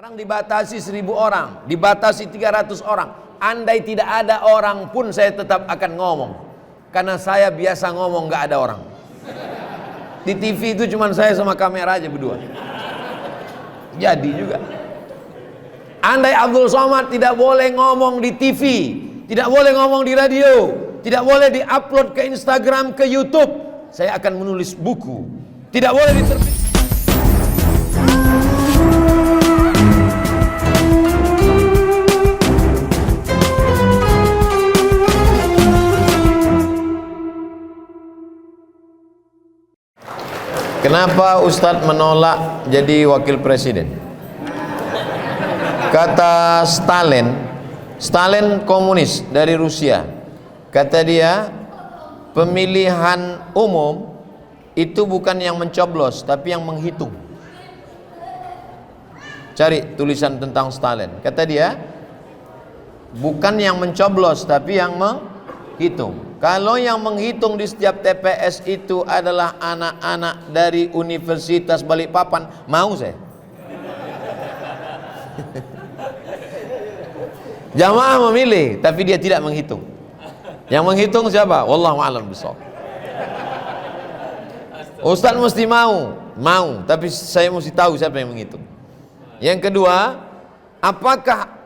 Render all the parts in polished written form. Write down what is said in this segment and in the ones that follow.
Sekarang dibatasi 1.000 orang, dibatasi 300 orang. Andai tidak ada orang pun saya tetap akan ngomong. Karena saya biasa ngomong gak ada orang. Di TV itu cuma saya sama kamera aja berdua. Jadi juga. Andai Abdul Somad tidak boleh ngomong di TV, tidak boleh ngomong di radio, tidak boleh diupload ke Instagram, ke YouTube, saya akan menulis buku. Tidak boleh diterbitkan. Kenapa Ustadz menolak jadi wakil presiden? Kata Stalin komunis dari Rusia. Kata dia, pemilihan umum itu bukan yang mencoblos, tapi yang menghitung. Cari tulisan tentang Stalin. Kata dia, bukan yang mencoblos, tapi yang menghitung. Kalau yang menghitung di setiap TPS itu adalah anak-anak dari Universitas Balikpapan, mau saya. Jamaah memilih, tapi dia tidak menghitung. Yang menghitung siapa? Wallahu a'lam bishawab. Ustaz mesti mau, tapi saya mesti tahu siapa yang menghitung. Yang kedua, apakah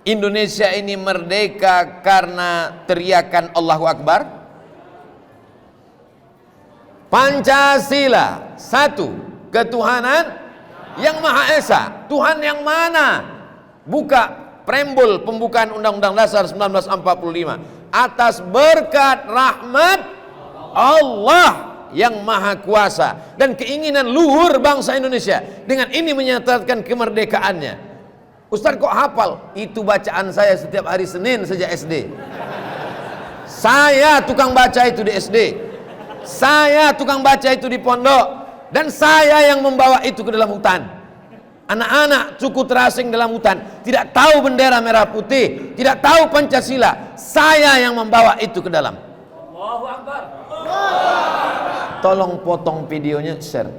Indonesia ini merdeka karena teriakan Allahu Akbar? Pancasila, satu, ketuhanan yang Maha Esa. Tuhan yang mana? Buka preambul pembukaan Undang-Undang Dasar 1945. Atas berkat rahmat Allah yang Maha Kuasa dan keinginan luhur bangsa Indonesia, dengan ini menyatakan kemerdekaannya. Ustaz kok hafal? Itu bacaan saya setiap hari Senin sejak SD. Saya tukang baca itu di SD. Saya tukang baca itu di pondok. Dan saya yang membawa itu ke dalam hutan. Anak-anak suku terasing dalam hutan tidak tahu bendera merah putih, tidak tahu Pancasila. Saya yang membawa itu ke dalam. Allahu Akbar. Tolong potong videonya, share.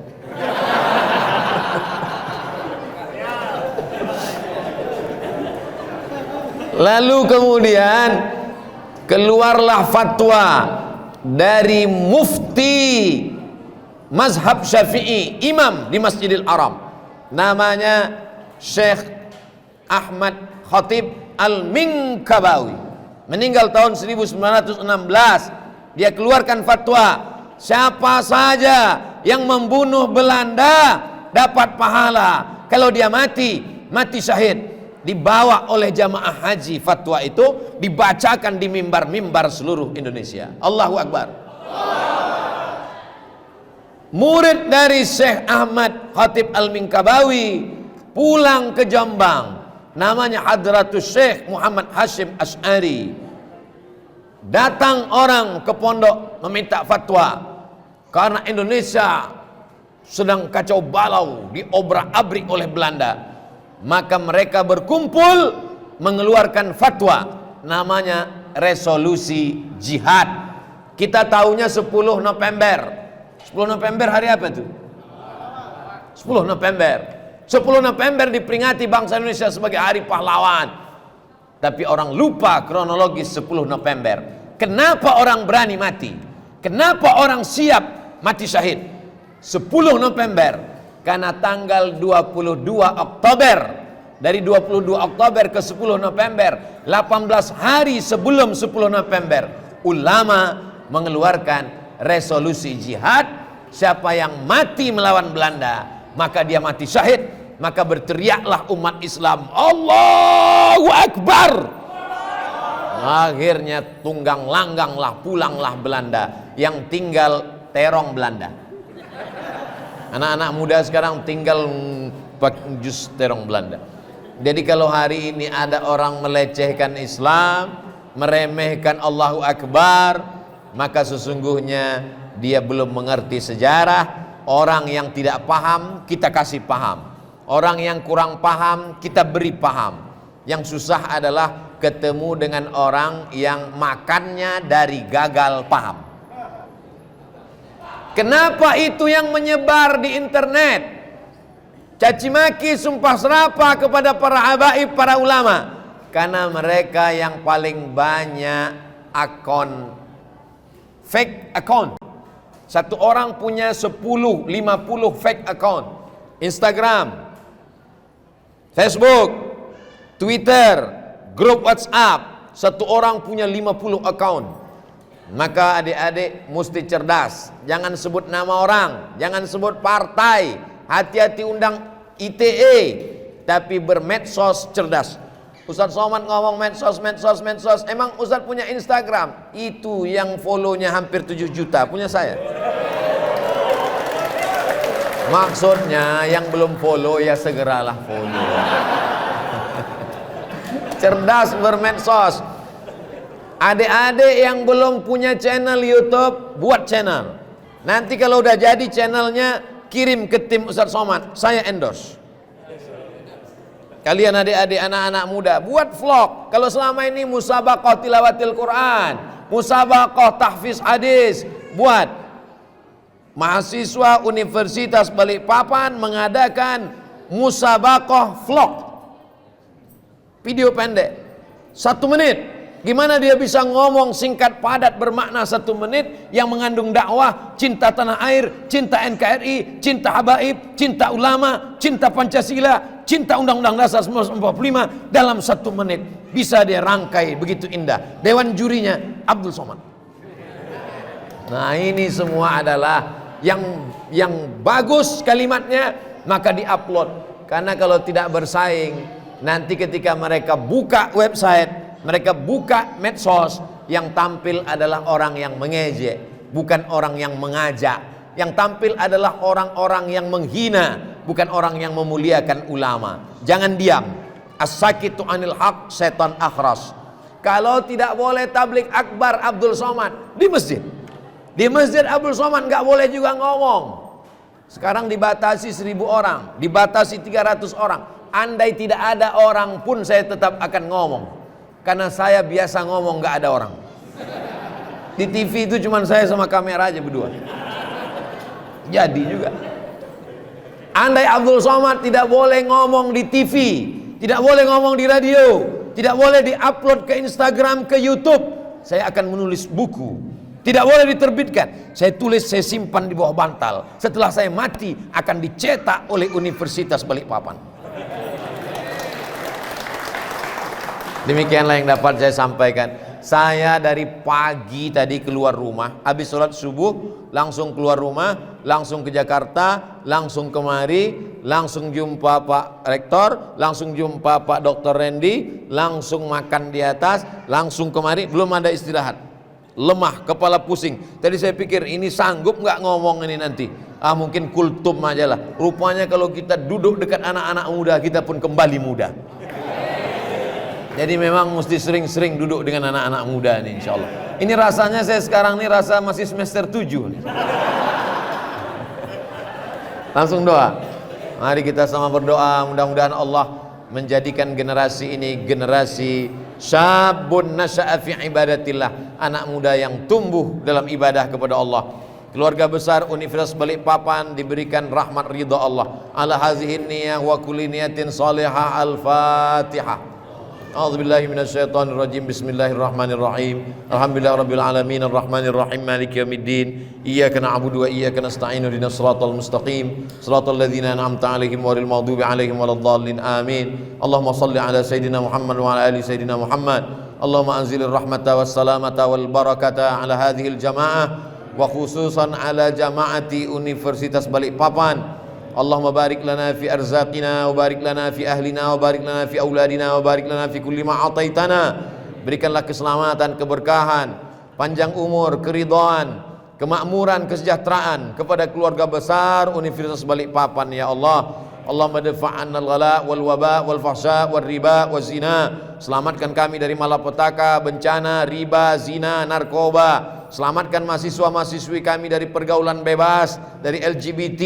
Lalu kemudian keluarlah fatwa dari mufti mazhab Syafi'i, imam di Masjidil Haram, namanya Syekh Ahmad Khatib Al-Minkabawi, meninggal tahun 1916. Dia keluarkan fatwa, siapa saja yang membunuh Belanda dapat pahala, kalau dia mati syahid. Dibawa oleh jamaah haji fatwa itu, dibacakan di mimbar-mimbar seluruh Indonesia. Allahu Akbar. Murid dari Syekh Ahmad Khatib Al-Minkabawi pulang ke Jombang, namanya Hadratus Syekh Muhammad Hashim Asy'ari. Datang orang ke pondok meminta fatwa karena Indonesia sedang kacau balau, diobrak-abrik oleh Belanda. Maka mereka berkumpul mengeluarkan fatwa, namanya resolusi jihad. Kita tahunya 10 November. 10 November hari apa itu? 10 November. 10 November diperingati bangsa Indonesia sebagai hari pahlawan. Tapi orang lupa kronologis 10 November. Kenapa orang berani mati? Kenapa orang siap mati syahid? 10 November. Karena tanggal 22 Oktober, dari 22 Oktober ke 10 November, 18 hari sebelum 10 November, ulama mengeluarkan resolusi jihad. Siapa yang mati melawan Belanda, maka dia mati syahid. Maka berteriaklah umat Islam, Allahu Akbar. Akhirnya tunggang langganglah, pulanglah Belanda. Yang tinggal terong Belanda. Anak-anak muda sekarang tinggal jus terong Belanda. Jadi kalau hari ini ada orang melecehkan Islam, meremehkan Allahu Akbar, maka sesungguhnya dia belum mengerti sejarah. Orang yang tidak paham kita kasih paham, orang yang kurang paham kita beri paham. Yang susah adalah ketemu dengan orang yang makannya dari gagal paham. Kenapa itu yang menyebar di internet? caci maki, sumpah serapah kepada para habaib, para ulama, karena mereka yang paling banyak akun fake account. Satu orang punya 10, 50 fake account. Instagram, Facebook, Twitter, grup WhatsApp. Satu orang punya 50 account. Maka adik-adik mesti cerdas. Jangan sebut nama orang, jangan sebut partai. Hati-hati undang ITE, tapi bermedsos cerdas. Ustaz Somad ngomong medsos. Emang Ustaz punya Instagram? Itu yang follow-nya hampir 7 juta, punya saya. Maksudnya yang belum follow ya segeralah follow. Cerdas bermedsos. Adik-adik yang belum punya channel YouTube, buat channel. Nanti kalau udah jadi channelnya, kirim ke tim Ustaz Somad, saya endorse. Kalian adik-adik, anak-anak muda, buat vlog. Kalau selama ini musabaqah tilawatil Quran, musabaqah tahfiz hadis, buat. Mahasiswa Universitas Balikpapan mengadakan musabaqah vlog, video pendek 1 menit. Gimana dia bisa ngomong singkat padat bermakna 1 menit yang mengandung dakwah, cinta tanah air, cinta NKRI, cinta habaib, cinta ulama, cinta Pancasila, cinta Undang-Undang Dasar 1945 dalam 1 menit. Bisa dia rangkai begitu indah. Dewan jurinya Abdul Somad. Nah, ini semua adalah yang bagus kalimatnya, maka diupload. Karena kalau tidak bersaing, nanti ketika mereka buka website, mereka buka medsos, yang tampil adalah orang yang mengejek, bukan orang yang mengajak. Yang tampil adalah orang-orang yang menghina, bukan orang yang memuliakan ulama. Jangan diam. As-sakitu anil haq setan akhras. Kalau tidak boleh tablik akbar Abdul Somad di masjid. Di masjid Abdul Somad nggak boleh juga ngomong. Sekarang dibatasi 1000 orang, dibatasi 300 orang. Andai tidak ada orang pun saya tetap akan ngomong. Karena saya biasa ngomong nggak ada orang. Di TV itu cuma saya sama kamera aja berdua. Jadi juga. Andai Abdul Somad tidak boleh ngomong di TV, tidak boleh ngomong di radio, tidak boleh diupload ke Instagram, ke YouTube, saya akan menulis buku. Tidak boleh diterbitkan. Saya tulis, saya simpan di bawah bantal. Setelah saya mati akan dicetak oleh Universitas Balikpapan. Demikianlah yang dapat saya sampaikan. Saya dari pagi tadi keluar rumah, habis sholat subuh langsung keluar rumah, langsung ke Jakarta, langsung kemari, langsung jumpa Pak Rektor, langsung jumpa Pak Dr. Randy, langsung makan di atas, langsung kemari, belum ada istirahat. Lemah, kepala pusing. Tadi saya pikir ini sanggup nggak ngomong ini nanti. Mungkin kultum aja lah. Rupanya kalau kita duduk dekat anak-anak muda, kita pun kembali muda. Jadi memang mesti sering-sering duduk dengan anak-anak muda nih, insya Allah. Ini rasanya saya sekarang nih rasa masih semester 7 nih. Langsung doa. Mari kita sama berdoa, mudah-mudahan Allah menjadikan generasi ini generasi syabun nasya'a fi ibadatillah, anak muda yang tumbuh dalam ibadah kepada Allah. Keluarga besar Universitas Balikpapan diberikan rahmat ridha Allah. Ala hazihin niyah wa kulli niyatin salihah. Al-Fatihah. A'udzubillahi minasyaitonir rajim. Bismillahirrahmanirrahim. Alhamdulillahirabbil alamin arrahmanir rahim maliki yaumiddin. Iyyaka na'budu wa iyyaka nasta'in. Ihdinas siratal mustaqim. Siratal ladzina an'amta 'alaihim ghairil maghdubi 'alaihim waladdallin. Amin. Allahumma shalli 'ala sayidina Muhammad wa 'ala ali sayidina Muhammad. Allahumma anzilir rahmata was salamata wal barakata 'ala hadhil jamaah wa khususan 'ala jamaati Universitas Balikpapan. Allahumma barik lana fi arzaqina wa barik lana fi ahlina wa barik lana fi auladina wa barik lana fi kulli ma ataitana. Berikanlah keselamatan, keberkahan, panjang umur, keridhaan, kemakmuran, kesejahteraan kepada keluarga besar Universitas Balikpapan ya Allah. Allahumma dafa'anna al-ghala wal waba wal fahsya wal riba wal zina. Selamatkan kami dari malapetaka, bencana, riba, zina, narkoba. Selamatkan mahasiswa-mahasiswi kami dari pergaulan bebas, dari LGBT,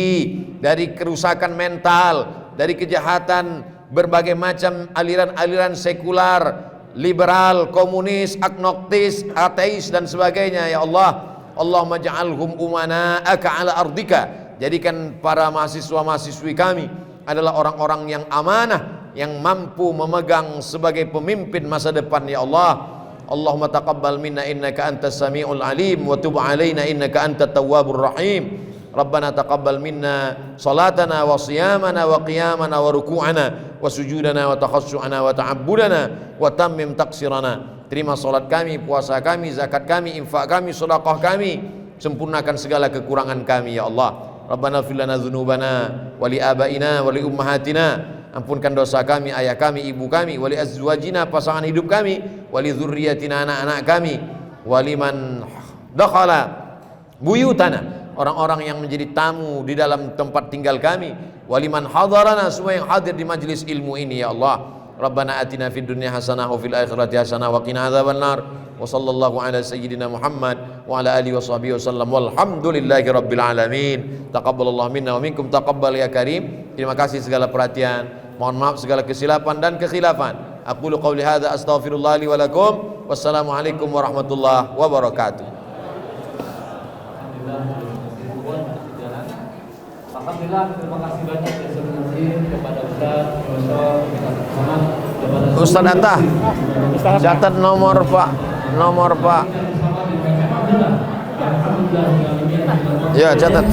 dari kerusakan mental, dari kejahatan berbagai macam aliran-aliran sekular, liberal, komunis, agnostis, ateis dan sebagainya ya Allah. Allahumma ja'alhum umana'aka ala ardika. Jadikan para mahasiswa-mahasiswi kami adalah orang-orang yang amanah, yang mampu memegang sebagai pemimpin masa depan ya Allah. Allahumma taqabbal minna innaka antas samiul alim wa tub alaina innaka antat tawwabur rahim. Rabbana taqabbal minna salatana wa siyamana wa qiyamana wa ruku'ana wa sujudana wa takhassu'ana wa ta'abbudana wa tammim taqsirana. Terima salat kami, puasa kami, zakat kami, infak kami, sedekah kami, sempurnakan segala kekurangan kami ya Allah. Rabbana fir lana dzunubana wa li abaina wa li ummahatina. Ampunkan dosa kami, ayah kami, ibu kami, wa li azwajina, pasangan hidup kami, wa li dzurriyyatina, anak-anak kami, wa liman dakhala buyutana, orang-orang yang menjadi tamu di dalam tempat tinggal kami, waliman hadarana, semua yang hadir di majlis ilmu ini ya Allah. Rabbana atina fid dunya hasanah wa fil akhirati hasanah wa qina adzabannar. Wa sallallahu ala sayyidina Muhammad wa ala alihi wa sahbihi wasallam. Walhamdulillahi rabbil alamin. Taqabbalallahu minna wa minkum taqabbal ya karim. Terima kasih segala perhatian. Mohon maaf segala kesilapan dan kekhilafan. Aqulu qawli hadza astaghfirullah li wa lakum. Wassalamualaikum warahmatullahi wabarakatuh. Alhamdulillah, terima kasih banyak ya sebelumnya kepada Ustaz, Profesor, kepada Ustaz Atta, catat nomor Pak, nomor Pak. Ya catat.